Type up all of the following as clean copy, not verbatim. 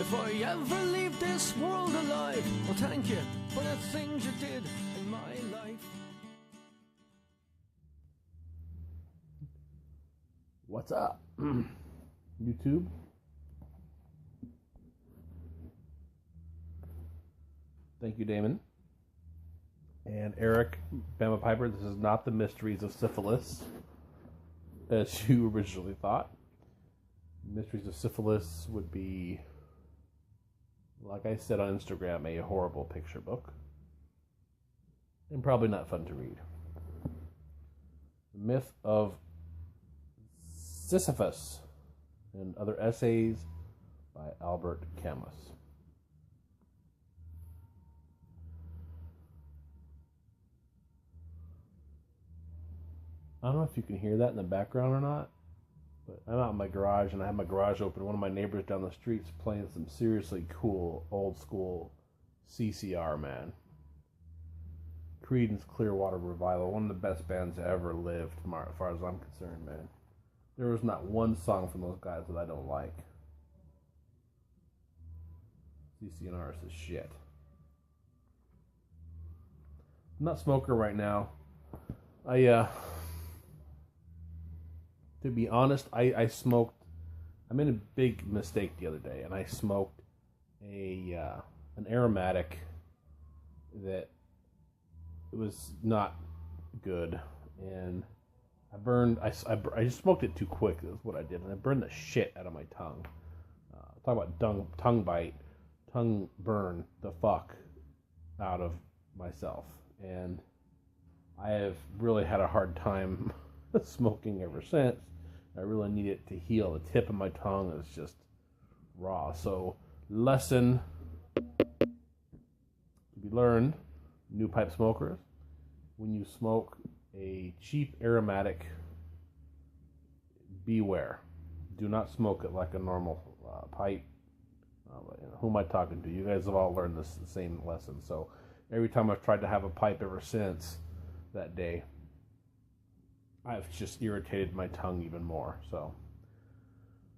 if I ever leave this world alive. Well, thank you for the things you did in my life. What's up, YouTube? Thank you, Damon. And Eric, Bama Piper, this is not the mysteries of syphilis, as you originally thought. Mysteries of syphilis would be, like I said on Instagram, a horrible picture book. And probably not fun to read. The Myth of Sisyphus and Other Essays by Albert Camus. I don't know if you can hear that in the background or not, but I'm out in my garage and I have my garage open. One of my neighbors down the street's playing some seriously cool, old school CCR, man. Creedence Clearwater Revival, one of the best bands that ever lived, as far as I'm concerned, man. There was not one song from those guys that I don't like. CCR is shit. I'm not a smoker right now. To be honest, I smoked. I made a big mistake the other day, and I smoked an aromatic that was not good, and I just smoked it too quick. That's what I did, and I burned the shit out of my tongue. Talk about tongue bite, tongue burn the fuck out of myself, and I have really had a hard time smoking ever since. I really need it to heal. The tip of my tongue is just raw. So, lesson to be learned, new pipe smokers: when you smoke a cheap aromatic, beware. Do not smoke it like a normal pipe. Who am I talking to? You guys have all learned this same lesson. So every time I've tried to have a pipe ever since that day, I've just irritated my tongue even more. So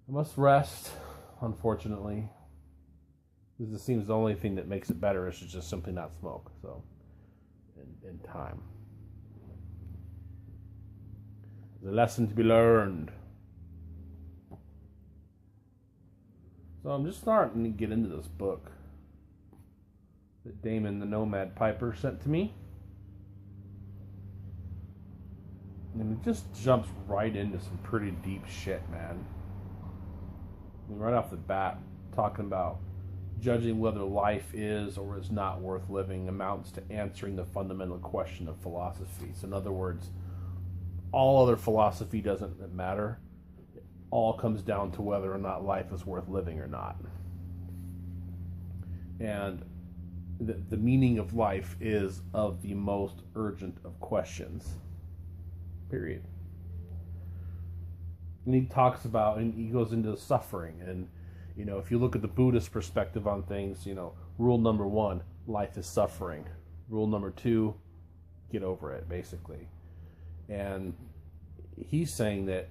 I must rest, unfortunately. This seems the only thing that makes it better is to just simply not smoke. So in time. There's a lesson to be learned. So I'm just starting to get into this book that Damon the Nomad Piper sent to me. And it just jumps right into some pretty deep shit, man. I mean, right off the bat, talking about judging whether life is or is not worth living amounts to answering the fundamental question of philosophy. So in other words, all other philosophy doesn't matter. It all comes down to whether or not life is worth living or not. And the meaning of life is of the most urgent of questions. Period. And he talks about, and he goes into suffering. And, if you look at the Buddhist perspective on things, rule number 1, life is suffering. Rule number 2, get over it, basically. And he's saying that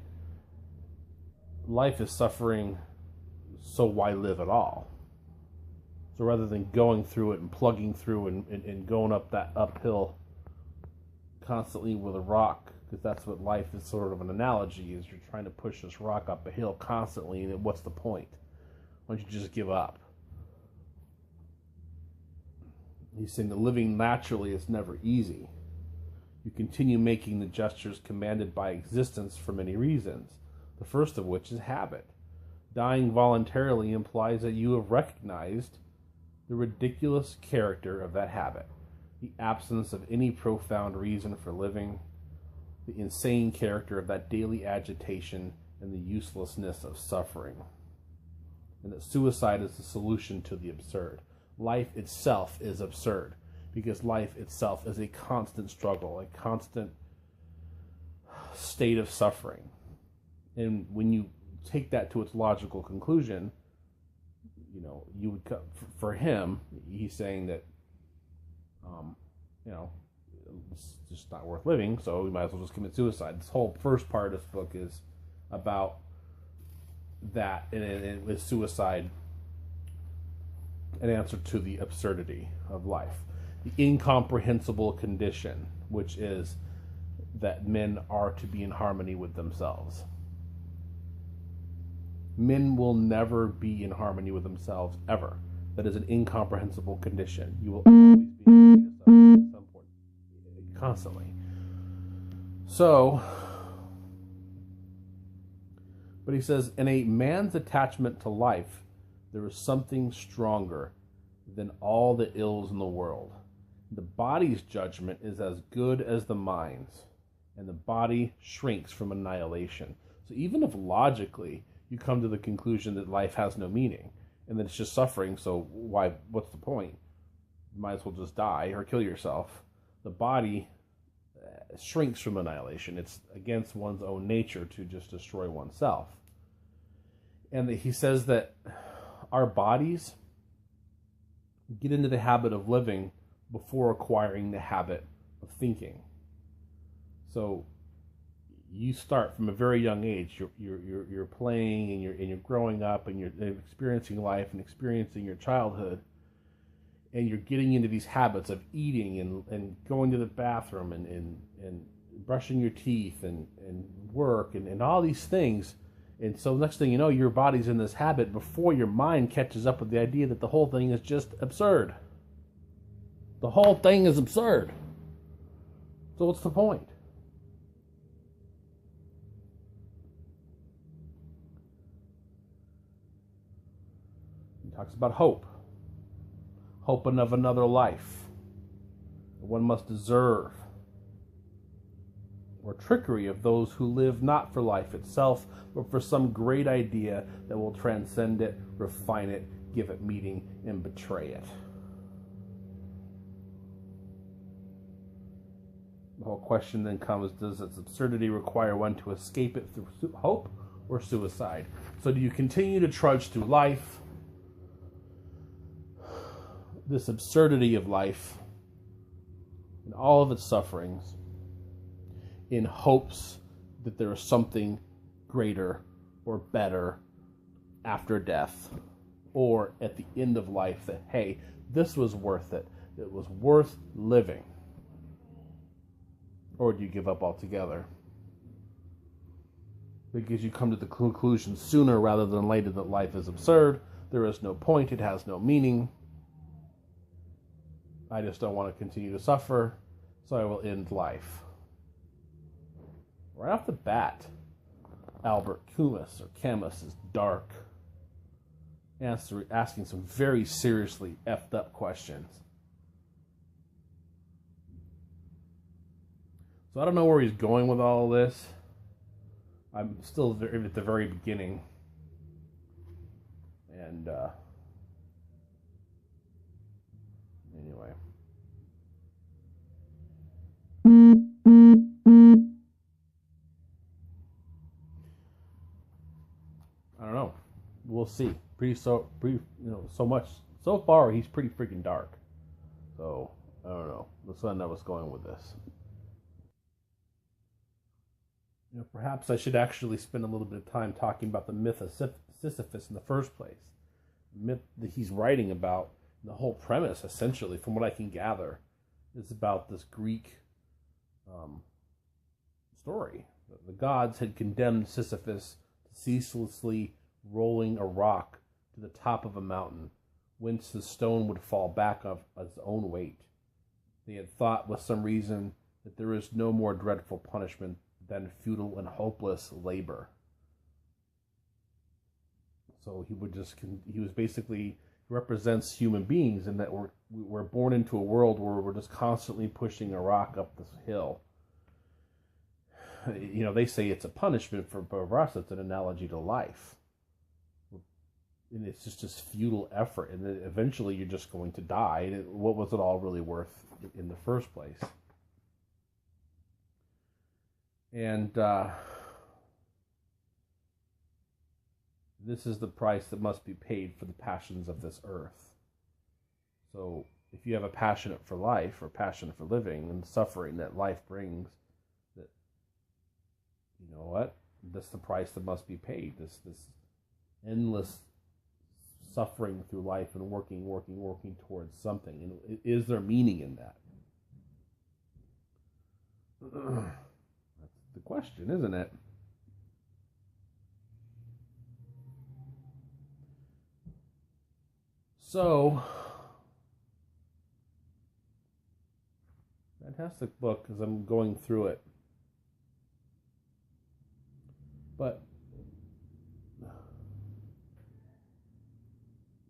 life is suffering, so why live at all? So rather than going through it and plugging through and going up that uphill constantly with a rock, because that's what life is sort of an analogy, is you're trying to push this rock up a hill constantly, and what's the point? Why don't you just give up? He's saying that living naturally is never easy. You continue making the gestures commanded by existence for many reasons, the first of which is habit. Dying voluntarily implies that you have recognized the ridiculous character of that habit, the absence of any profound reason for living, the insane character of that daily agitation, and the uselessness of suffering. And that suicide is the solution to the absurd. Life itself is absurd, because life itself is a constant struggle, a constant state of suffering. And when you take that to its logical conclusion, you would, for him, he's saying that, it's just not worth living, so we might as well just commit suicide. This whole first part of this book is about that, and with suicide an answer to the absurdity of life, the incomprehensible condition, which is that men are to be in harmony with themselves. Men will never be in harmony with themselves, ever. That is an incomprehensible condition. You will always be in a state of suffering at some point, constantly. So, but he says, in a man's attachment to life, there is something stronger than all the ills in the world. The body's judgment is as good as the mind's, and the body shrinks from annihilation. So even if logically you come to the conclusion that life has no meaning, and that it's just suffering, so what's the point? You might as well just die or kill yourself. The body shrinks from annihilation. It's against one's own nature to just destroy oneself. And he says that our bodies get into the habit of living before acquiring the habit of thinking. So you start from a very young age. You're playing and you're growing up and you're experiencing life and experiencing your childhood, and you're getting into these habits of eating and going to the bathroom and brushing your teeth and work and all these things. And so next thing you know, your body's in this habit before your mind catches up with the idea that the whole thing is just absurd. The whole thing is absurd. So what's the point? He talks about hope. Hoping of another life that one must deserve, or trickery of those who live not for life itself, but for some great idea that will transcend it, refine it, give it meaning, and betray it. The whole question then comes, does its absurdity require one to escape it through hope or suicide? So do you continue to trudge through life, this absurdity of life, and all of its sufferings, in hopes that there is something greater or better after death, or at the end of life, that, hey, this was worth it. It was worth living. Or do you give up altogether? Because you come to the conclusion sooner rather than later that life is absurd, there is no point, it has no meaning. I just don't want to continue to suffer, so I will end life. Right off the bat, Albert Camus is dark, asking some very seriously effed up questions. So I don't know where he's going with all of this. I'm still at the very beginning. And anyway. I don't know. We'll see. So much. So far, he's pretty freaking dark. So I don't know. Let's find out what's going with this. Perhaps I should actually spend a little bit of time talking about the myth of Sisyphus in the first place. The myth that he's writing about, the whole premise, essentially, from what I can gather, is about this Greek story. The gods had condemned Sisyphus to ceaselessly rolling a rock to the top of a mountain, whence the stone would fall back of its own weight. They had thought, with some reason, that there is no more dreadful punishment than futile and hopeless labor. So he represents human beings, in that we're born into a world where we're just constantly pushing a rock up this hill. They say it's a punishment, for us it's an analogy to life. And it's just this futile effort, and then eventually you're just going to die. And what was it all really worth in the first place? And this is the price that must be paid for the passions of this earth. So if you have a passion for life, or passion for living, and suffering that life brings, that, you know what? That's the price that must be paid. This endless suffering through life and working towards something. And is there meaning in that? That's the question, isn't it? So, fantastic book as I'm going through it. But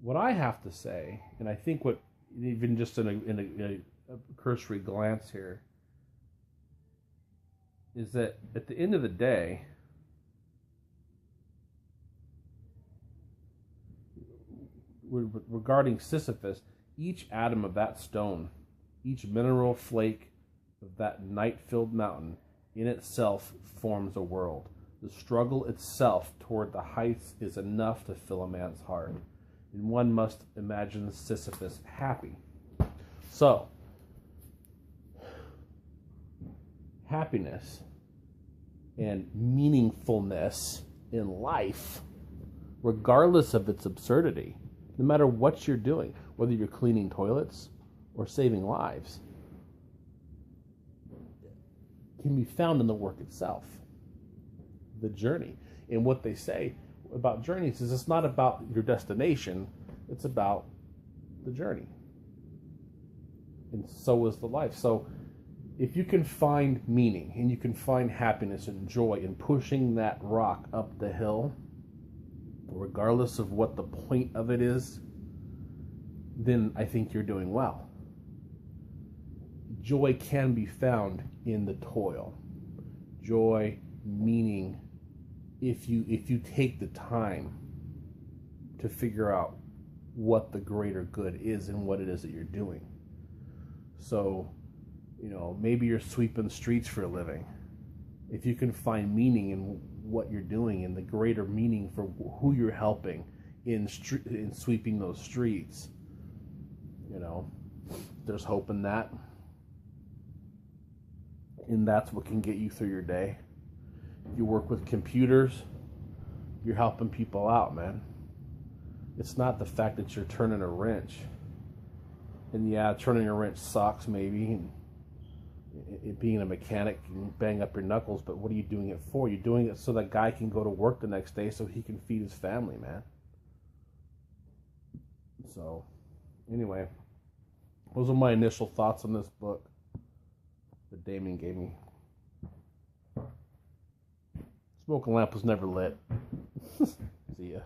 what I have to say, and I think what, even just in a cursory glance here, is that at the end of the day, regarding Sisyphus, each atom of that stone, each mineral flake of that night-filled mountain, in itself forms a world. The struggle itself toward the heights is enough to fill a man's heart. And one must imagine Sisyphus happy. So, happiness and meaningfulness in life, regardless of its absurdity, no matter what you're doing, whether you're cleaning toilets or saving lives, can be found in the work itself, the journey. And what they say about journeys is it's not about your destination, it's about the journey. And so is the life. So if you can find meaning and you can find happiness and joy in pushing that rock up the hill, regardless of what the point of it is, then I think you're doing well. Joy can be found in the toil. Joy, meaning, if you take the time to figure out what the greater good is and what it is that you're doing. So, maybe you're sweeping streets for a living. If you can find meaning in what you're doing and the greater meaning for who you're helping in sweeping those streets, there's hope in that. And that's what can get you through your day. You work with computers, you're helping people out, man. It's not the fact that you're turning a wrench. And yeah, turning a wrench sucks maybe, and it being a mechanic can bang up your knuckles, but what are you doing it for? You're doing it so that guy can go to work the next day so he can feed his family, man. So, anyway, those are my initial thoughts on this book that Damien gave me. Smoking lamp was never lit. See ya.